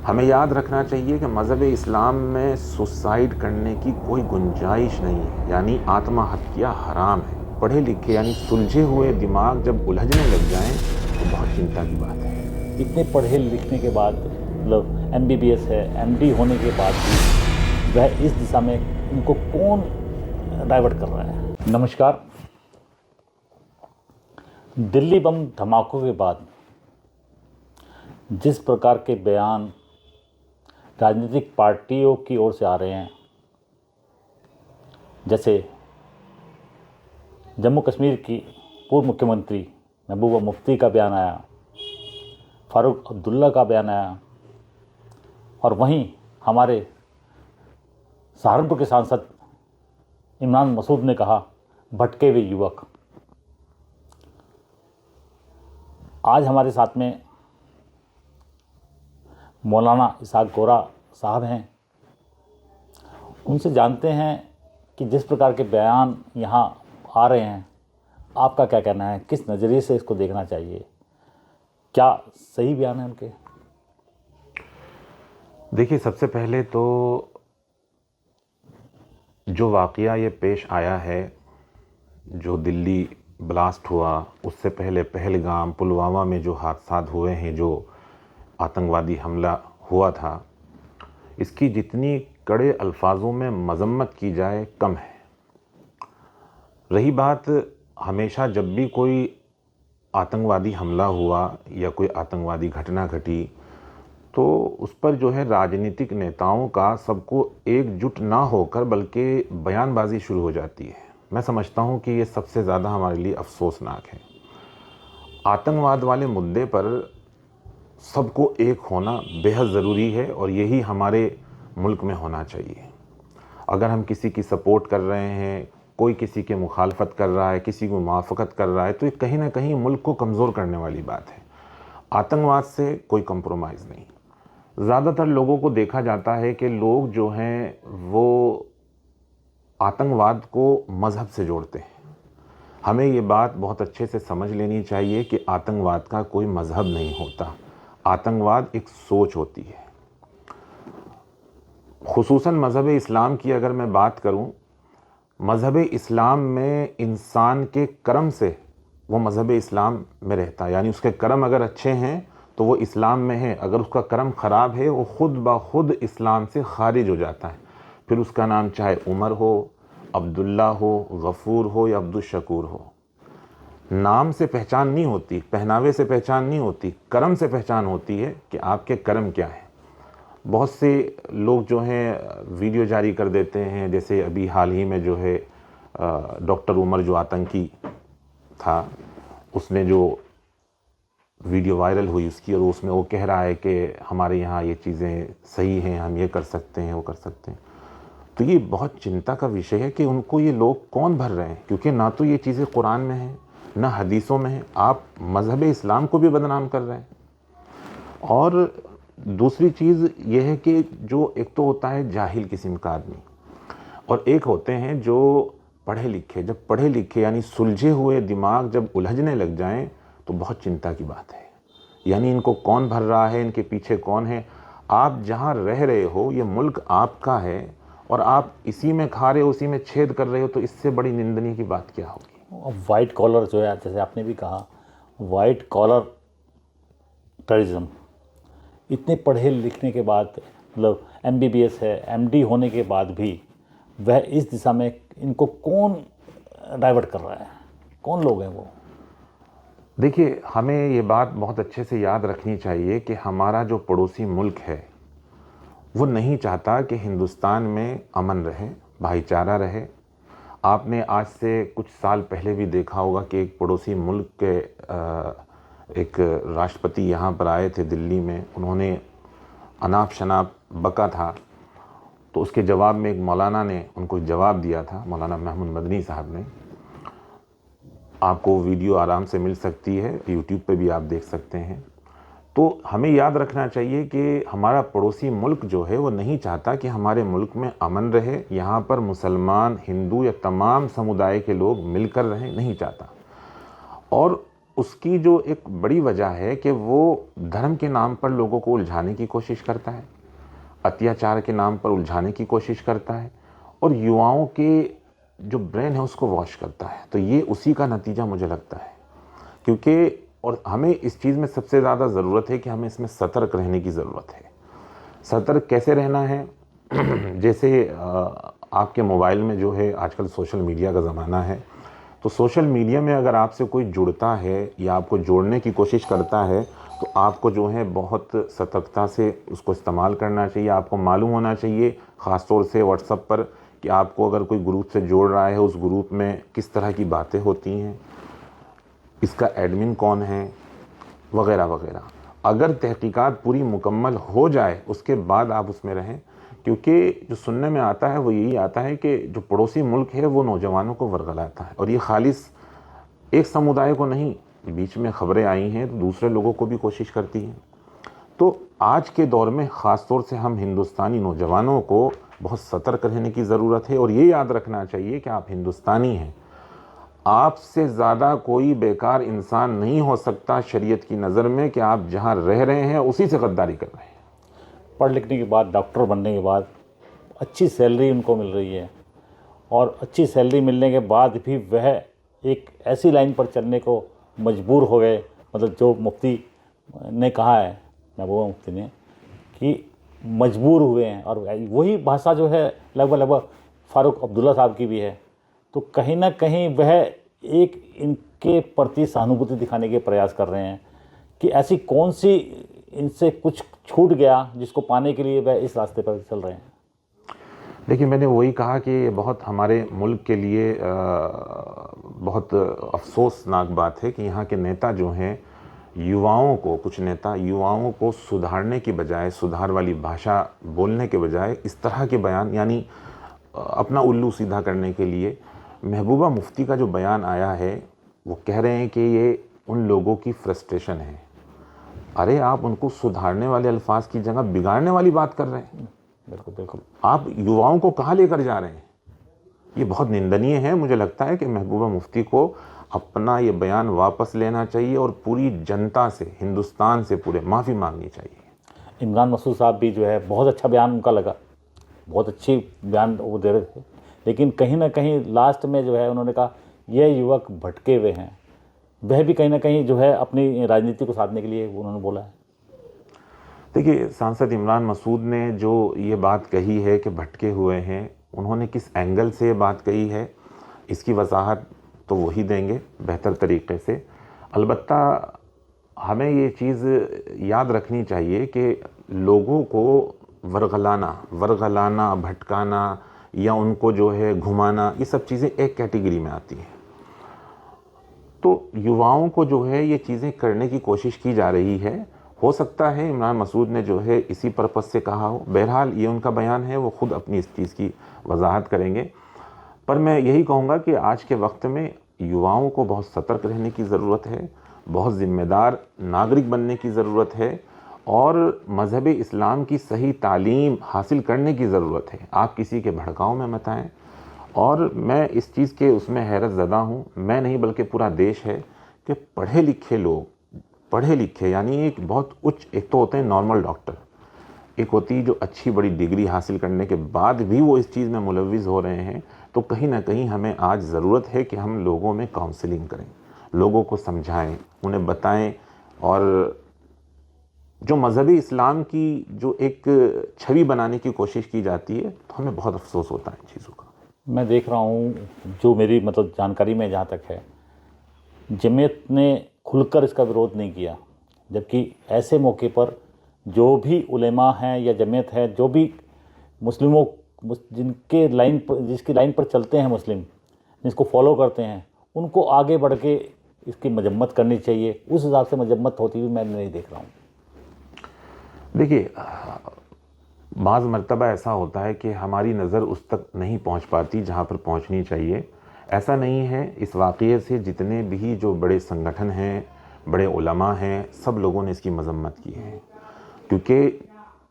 हमें याद रखना चाहिए कि मज़हब इस्लाम में सुसाइड करने की कोई गुंजाइश नहीं है, यानी आत्महत्या हराम है। पढ़े लिखे यानी सुलझे हुए दिमाग जब उलझने लग जाएं तो बहुत चिंता की बात है। इतने पढ़े लिखने के बाद मतलब MBBS है, MD होने के बाद भी वह इस दिशा में इनको कौन डाइवर्ट कर रहा है। नमस्कार। दिल्ली बम धमाकों के बाद जिस प्रकार के बयान राजनीतिक पार्टियों की ओर से आ रहे हैं, जैसे जम्मू कश्मीर की पूर्व मुख्यमंत्री महबूबा मुफ्ती का बयान आया, फारूक अब्दुल्ला का बयान आया, और वहीं हमारे सहारनपुर के सांसद इमरान मसूद ने कहा भटके हुए युवक। आज हमारे साथ में मौलाना इसाक गोरा साहब हैं। उनसे जानते हैं कि जिस प्रकार के बयान यहाँ आ रहे हैं, आपका क्या कहना है, किस नज़रिए से इसको देखना चाहिए, क्या सही बयान है उनके? देखिए, सबसे पहले तो जो वाक़या ये पेश आया है, जो दिल्ली ब्लास्ट हुआ, उससे पहले पहलगाम, पुलवामा में जो हादसात हुए हैं, जो आतंकवादी हमला हुआ था, इसकी जितनी कड़े अल्फाजों में मज़म्मत की जाए कम है। रही बात, हमेशा जब भी कोई आतंकवादी हमला हुआ या कोई आतंकवादी घटना घटी तो उस पर जो है राजनीतिक नेताओं का सबको एकजुट ना होकर बल्कि बयानबाजी शुरू हो जाती है। मैं समझता हूँ कि ये सबसे ज़्यादा हमारे लिए अफसोसनाक है। आतंकवाद वाले मुद्दे पर सबको एक होना बेहद ज़रूरी है और यही हमारे मुल्क में होना चाहिए। अगर हम किसी की सपोर्ट कर रहे हैं, कोई किसी के मुखालफत कर रहा है, किसी को मुआफ़क़त कर रहा है, तो ये कहीं ना कहीं मुल्क को कमज़ोर करने वाली बात है। आतंकवाद से कोई कंप्रोमाइज़ नहीं। ज़्यादातर लोगों को देखा जाता है कि लोग जो हैं वो आतंकवाद को मज़हब से जोड़ते हैं। हमें ये बात बहुत अच्छे से समझ लेनी चाहिए कि आतंकवाद का कोई मज़हब नहीं होता। आतंकवाद एक सोच होती है। खुसूसन मज़हब इस्लाम की अगर मैं बात करूं, मज़हब इस्लाम में इंसान के कर्म से वो मज़हब इस्लाम में रहता है, यानी उसके कर्म अगर अच्छे हैं तो वो इस्लाम में है, अगर उसका कर्म ख़राब है वो ख़ुद ब खुद इस्लाम से खारिज हो जाता है। फिर उसका नाम चाहे उमर हो, अब्दुल्ला हो, गफ़ूर हो या अब्दुल शकूर हो। नाम से पहचान नहीं होती, पहनावे से पहचान नहीं होती, कर्म से पहचान होती है कि आपके कर्म क्या हैं। बहुत से लोग जो हैं वीडियो जारी कर देते हैं, जैसे अभी हाल ही में जो है डॉक्टर उमर जो आतंकी था, उसने जो वीडियो वायरल हुई उसकी, और उसमें वो कह रहा है कि हमारे यहाँ ये चीज़ें सही हैं, हम ये कर सकते हैं, वो कर सकते हैं। तो ये बहुत चिंता का विषय है कि उनको ये लोग कौन भर रहे हैं, क्योंकि ना तो ये चीज़ें कुरान में हैं ना हदीसों में हैं। आप मज़हब इस्लाम को भी बदनाम कर रहे हैं। और दूसरी चीज़ ये है कि जो एक तो होता है जाहिल किस्म का आदमी, और एक होते हैं जो पढ़े लिखे। जब पढ़े लिखे यानी सुलझे हुए दिमाग जब उलझने लग जाएं तो बहुत चिंता की बात है। यानी इनको कौन भर रहा है, इनके पीछे कौन है। आप जहाँ रह रहे हो, ये मुल्क आपका है और आप इसी में खा रहे हो, उसी में छेद कर रहे हो, तो इससे बड़ी निंदनीय की बात क्या होगी। वाइट कॉलर जो है, जैसे आपने भी कहा, वाइट कॉलर टेररिज्म, इतने पढ़े लिखने के बाद मतलब MBBS है, MD होने के बाद भी वह इस दिशा में इनको कौन डाइवर्ट कर रहा है, कौन लोग हैं वो? देखिए, हमें ये बात बहुत अच्छे से याद रखनी चाहिए कि हमारा जो पड़ोसी मुल्क है वो नहीं चाहता कि हिंदुस्तान में अमन रहे, भाईचारा रहे। आपने आज से कुछ साल पहले भी देखा होगा कि एक पड़ोसी मुल्क के एक राष्ट्रपति यहाँ पर आए थे दिल्ली में, उन्होंने अनाप शनाप बका था, तो उसके जवाब में एक मौलाना ने उनको जवाब दिया था, मौलाना महमूद मदनी साहब ने। आपको वीडियो आराम से मिल सकती है, यूट्यूब पे भी आप देख सकते हैं। तो हमें याद रखना चाहिए कि हमारा पड़ोसी मुल्क जो है वो नहीं चाहता कि हमारे मुल्क में अमन रहे, यहाँ पर मुसलमान, हिंदू या तमाम समुदाय के लोग मिलकर रहें, नहीं चाहता। और उसकी जो एक बड़ी वजह है कि वो धर्म के नाम पर लोगों को उलझाने की कोशिश करता है, अत्याचार के नाम पर उलझाने की कोशिश करता है और युवाओं के जो ब्रेन है उसको वॉश करता है। तो ये उसी का नतीजा मुझे लगता है, क्योंकि और हमें इस चीज़ में सबसे ज़्यादा ज़रूरत है कि हमें इसमें सतर्क रहने की ज़रूरत है। सतर्क कैसे रहना है? जैसे आपके मोबाइल में जो है आजकल सोशल मीडिया का ज़माना है, तो सोशल मीडिया में अगर आपसे कोई जुड़ता है या आपको जोड़ने की कोशिश करता है तो आपको जो है बहुत सतर्कता से उसको इस्तेमाल करना चाहिए। आपको मालूम होना चाहिए, ख़ास तौर से व्हाट्सएप पर, कि आपको अगर कोई ग्रुप से जोड़ रहा है उस ग्रुप में किस तरह की बातें होती हैं, इसका एडमिन कौन है, वगैरह वगैरह। अगर तहकीकात पूरी मुकम्मल हो जाए उसके बाद आप उसमें रहें, क्योंकि जो सुनने में आता है वो यही आता है कि जो पड़ोसी मुल्क है वो नौजवानों को वर्गलाता है, और ये खालिस एक समुदाय को नहीं, बीच में खबरें आई हैं तो दूसरे लोगों को भी कोशिश करती हैं। तो आज के दौर में ख़ास तौर से हम हिंदुस्तानी नौजवानों को बहुत सतर्क रहने की ज़रूरत है, और ये याद रखना चाहिए कि आप हिंदुस्तानी हैं। आपसे ज़्यादा कोई बेकार इंसान नहीं हो सकता शरीयत की नज़र में कि आप जहाँ रह रहे हैं उसी से गद्दारी कर रहे हैं। पढ़ लिखने के बाद, डॉक्टर बनने के बाद अच्छी सैलरी उनको मिल रही है, और अच्छी सैलरी मिलने के बाद भी वह एक ऐसी लाइन पर चलने को मजबूर हो गए, मतलब जो मुफ्ती ने कहा है, महबूबा मुफ्ती ने, कि मजबूर हुए हैं। और वही भाषा जो है लगभग लगभग फ़ारूक अब्दुल्ला साहब की भी है। तो कहीं ना कहीं वह एक इनके प्रति सहानुभूति दिखाने के प्रयास कर रहे हैं कि ऐसी कौन सी इनसे कुछ छूट गया जिसको पाने के लिए वह इस रास्ते पर चल रहे हैं। देखिए, मैंने वही कहा कि ये बहुत हमारे मुल्क के लिए बहुत अफसोसनाक बात है कि यहाँ के नेता जो हैं युवाओं को, कुछ नेता युवाओं को सुधारने की बजाय, सुधार वाली भाषा बोलने के बजाय इस तरह के बयान, यानी अपना उल्लू सीधा करने के लिए, महबूबा मुफ्ती का जो बयान आया है वो कह रहे हैं कि ये उन लोगों की फ्रस्ट्रेशन है। अरे आप उनको सुधारने वाले अल्फाज की जगह बिगाड़ने वाली बात कर रहे हैं। बिल्कुल बिल्कुल। आप युवाओं को कहाँ लेकर जा रहे हैं? ये बहुत निंदनीय है। मुझे लगता है कि महबूबा मुफ्ती को अपना ये बयान वापस लेना चाहिए और पूरी जनता से, हिंदुस्तान से पूरे माफ़ी मांगनी चाहिए। इमरान मसूद साहब भी जो है बहुत अच्छा बयान उनका लगा, बहुत अच्छी बयान वो दे रहे थे, लेकिन कहीं ना कहीं लास्ट में जो है उन्होंने कहा यह युवक भटके हुए हैं। वह भी कहीं ना कहीं जो है अपनी राजनीति को साधने के लिए उन्होंने बोला है। देखिए, सांसद इमरान मसूद ने जो ये बात कही है कि भटके हुए हैं, उन्होंने किस एंगल से ये बात कही है इसकी वजाहत तो वही देंगे बेहतर तरीके से। अलबत्ता हमें ये चीज़ याद रखनी चाहिए कि लोगों को वर्गलाना, भटकाना या उनको जो है घुमाना, ये सब चीज़ें एक कैटेगरी में आती हैं। तो युवाओं को जो है ये चीज़ें करने की कोशिश की जा रही है। हो सकता है इमरान मसूद ने जो है इसी पर्पस से कहा हो। बहरहाल ये उनका बयान है, वो खुद अपनी इस चीज़ की वजाहत करेंगे। पर मैं यही कहूँगा कि आज के वक्त में युवाओं को बहुत सतर्क रहने की ज़रूरत है, बहुत ज़िम्मेदार नागरिक बनने की ज़रूरत है और मज़हब इस्लाम की सही तालीम हासिल करने की ज़रूरत है। आप किसी के भड़काव में मत आएँ। और मैं इस चीज़ के उसमें हैरत ज़दा हूँ, मैं नहीं बल्कि पूरा देश है, कि पढ़े लिखे लोग, पढ़े लिखे यानी एक बहुत उच्च, एक तो होते हैं नॉर्मल डॉक्टर, एक होती है जो अच्छी बड़ी डिग्री हासिल करने के बाद भी वो इस चीज़ में मुलविज़ हो रहे हैं। तो कहीं ना कहीं हमें आज ज़रूरत है कि हम लोगों में काउंसलिंग करें, लोगों को समझाएं, उन्हें बताएं। और जो मज़हबी इस्लाम की जो एक छवि बनाने की कोशिश की जाती है, तो हमें बहुत अफसोस होता है इन चीज़ों का। मैं देख रहा हूँ, जो मेरी मतलब जानकारी में जहाँ तक है, जमीयत ने खुलकर इसका विरोध नहीं किया, जबकि ऐसे मौके पर जो भी उलेमा हैं या जमीयत है, जो भी मुस्लिमों जिनके लाइन पर, जिसकी लाइन पर चलते हैं मुस्लिम, जिसको फॉलो करते हैं, उनको आगे बढ़ के इसकी मजम्मत करनी चाहिए। उस हिसाब से मजम्मत होती हुई मैं नहीं देख रहा हूँ। देखिए, बाज़ मर्तबा ऐसा होता है कि हमारी नज़र उस तक नहीं पहुंच पाती जहां पर पहुंचनी चाहिए। ऐसा नहीं है। इस वाक़ये से जितने भी जो बड़े संगठन हैं, बड़े उलमा हैं, सब लोगों ने इसकी मजम्मत की है, क्योंकि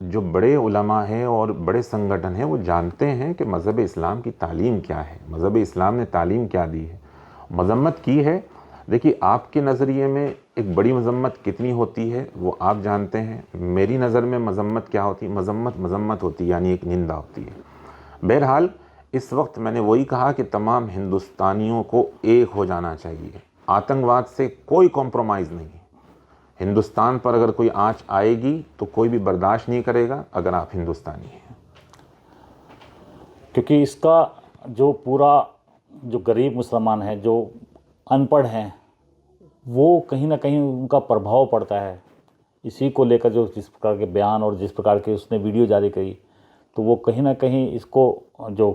जो बड़े उलमा हैं और बड़े संगठन हैं वो जानते हैं कि मज़हब इस्लाम की तालीम क्या है, मज़हब इस्लाम ने तालीम क्या दी है, मजम्मत की है। देखिए, आपके नज़रिए में एक बड़ी मजम्मत कितनी होती है वो आप जानते हैं। मेरी नज़र में मजम्मत क्या होती है? मजम्मत होती है, यानी एक निंदा होती है। बहरहाल, इस वक्त मैंने वही कहा कि तमाम हिंदुस्तानियों को एक हो जाना चाहिए। आतंकवाद से कोई कॉम्प्रोमाइज़ नहीं है। हिंदुस्तान पर अगर कोई आँच आएगी तो कोई भी बर्दाश्त नहीं करेगा अगर आप हिंदुस्तानी हैं। क्योंकि इसका जो पूरा जो गरीब मुसलमान है, जो अनपढ़ हैं, वो कहीं ना कहीं उनका प्रभाव पड़ता है इसी को लेकर। जो जिस प्रकार के बयान और जिस प्रकार के उसने वीडियो जारी करी, तो वो कहीं ना कहीं इसको जो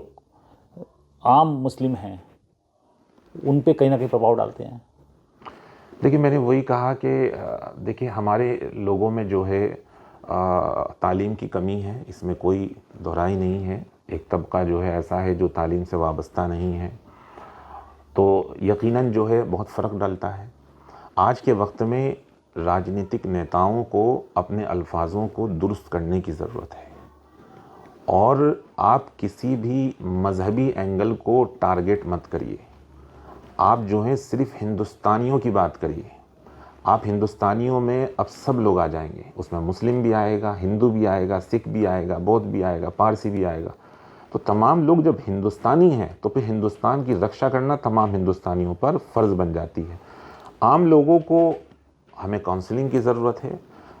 आम मुस्लिम हैं उन पे कहीं ना कहीं प्रभाव डालते हैं। देखिए, मैंने वही कहा कि देखिए, हमारे लोगों में जो है तालीम की कमी है, इसमें कोई दोहराई नहीं है। एक तबका जो है ऐसा है जो तालीम से वाबस्ता नहीं है, तो यकीनन जो है बहुत फ़र्क डालता है। आज के वक्त में राजनीतिक नेताओं को अपने अल्फाजों को दुरुस्त करने की ज़रूरत है, और आप किसी भी मज़हबी एंगल को टारगेट मत करिए। आप जो हैं सिर्फ हिंदुस्तानियों की बात करिए। आप हिंदुस्तानियों में अब सब लोग आ जाएंगे, उसमें मुस्लिम भी आएगा, हिंदू भी आएगा, सिख भी आएगा, बौद्ध भी आएगा, पारसी भी आएगा। तो तमाम लोग जब हिंदुस्तानी हैं तो फिर हिंदुस्तान की रक्षा करना तमाम हिंदुस्तानियों पर फ़र्ज़ बन जाती है। आम लोगों को हमें काउंसलिंग की ज़रूरत है।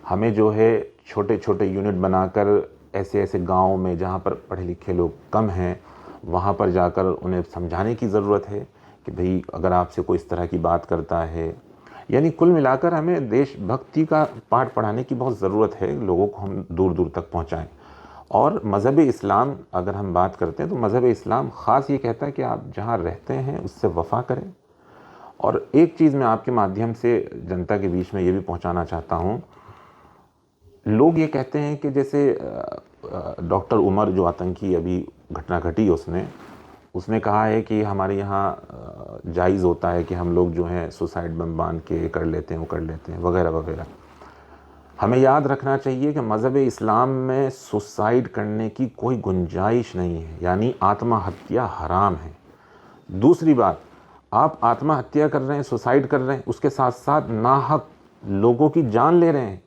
हमें जो है छोटे छोटे यूनिट बनाकर ऐसे ऐसे गाँव में जहाँ पर पढ़े लिखे लोग कम हैं, वहाँ पर जाकर उन्हें समझाने की ज़रूरत है कि भाई, अगर आपसे कोई इस तरह की बात करता है, यानी कुल मिलाकर हमें देशभक्ति का पाठ पढ़ाने की बहुत ज़रूरत है। लोगों को हम दूर दूर तक पहुँचाएँ। और मज़हब इस्लाम अगर हम बात करते हैं तो मज़हब इस्लाम ख़ास ये कहता है कि आप जहाँ रहते हैं उससे वफ़ा करें। और एक चीज़ मैं आपके माध्यम से जनता के बीच में ये भी पहुँचाना चाहता हूँ। लोग ये कहते हैं कि जैसे डॉक्टर उमर, जो आतंकी अभी घटना घटी, उसने कहा है कि हमारे यहाँ जायज़ होता है कि हम लोग जो हैं सुसाइड बम बांध के कर लेते हैं, वो कर लेते हैं, वगैरह वगैरह। हमें याद रखना चाहिए कि मज़हब इस्लाम में सुसाइड करने की कोई गुंजाइश नहीं है, यानी आत्महत्या हराम है। दूसरी बात, आप आत्महत्या कर रहे हैं, सुसाइड कर रहे हैं, उसके साथ साथ नाहक लोगों की जान ले रहे हैं।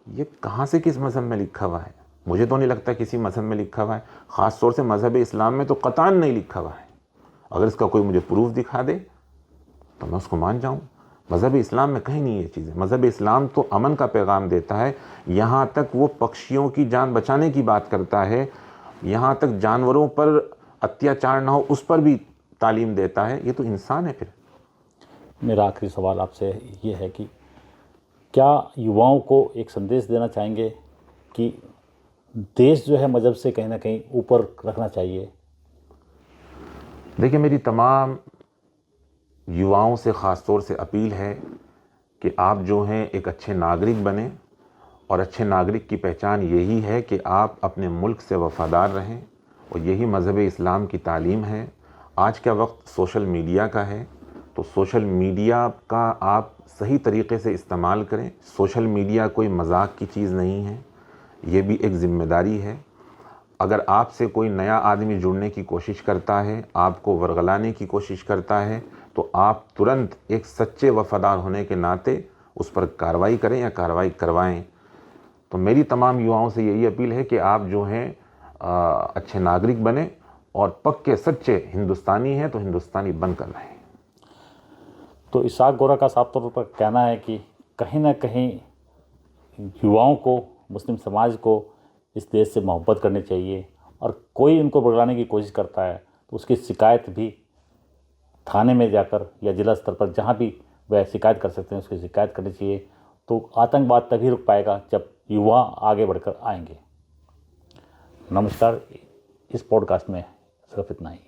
ये कहाँ से, किस मज़हब में लिखा हुआ है? मुझे तो नहीं लगता किसी मज़हब में लिखा हुआ है। ख़ास तौर से मज़हब इस्लाम में तो क़तआन नहीं लिखा हुआ है। अगर इसका कोई मुझे प्रूफ दिखा दे तो मैं उसको मान जाऊँ। मज़हब इस्लाम में कहीं नहीं ये चीज़ें। मज़हब इस्लाम तो अमन का पैगाम देता है। यहाँ तक वो पक्षियों की जान बचाने की बात करता है, यहाँ तक जानवरों पर अत्याचार ना हो उस पर भी तालीम देता है। ये तो इंसान है। फिर मेरा आखिरी सवाल आपसे ये है कि क्या युवाओं को एक संदेश देना चाहेंगे कि देश जो है मज़हब से कहीं ना कहीं ऊपर रखना चाहिए? देखिए, मेरी तमाम युवाओं से ख़ास तौर से अपील है कि आप जो हैं एक अच्छे नागरिक बने, और अच्छे नागरिक की पहचान यही है कि आप अपने मुल्क से वफ़ादार रहें, और यही मज़हब इस्लाम की तालीम है। आज का वक्त सोशल मीडिया का है, तो सोशल मीडिया का आप सही तरीक़े से इस्तेमाल करें। सोशल मीडिया कोई मजाक की चीज़ नहीं है, ये भी एक ज़िम्मेदारी है। अगर आपसे कोई नया आदमी जुड़ने की कोशिश करता है, आपको वरगलाने की कोशिश करता है, तो आप तुरंत एक सच्चे वफ़ादार होने के नाते उस पर कार्रवाई करें या कार्रवाई करवाएं। तो मेरी तमाम युवाओं से यही अपील है कि आप जो हैं अच्छे नागरिक बने, और पक्के सच्चे हिंदुस्तानी हैं तो हिंदुस्तानी बनकर रहें। तो इसाक गोरा का साफ तौर पर कहना है कि कहीं ना कहीं युवाओं को, मुस्लिम समाज को इस देश से मोहब्बत करनी चाहिए, और कोई इनको बगलाने की कोशिश करता है तो उसकी शिकायत भी थाने में जाकर या जिला स्तर पर जहाँ भी वह शिकायत कर सकते हैं उसकी शिकायत करनी चाहिए। तो आतंकवाद तभी रुक पाएगा जब युवा आगे बढ़कर आएंगे। नमस्कार, इस पॉडकास्ट में सिर्फ इतना ही।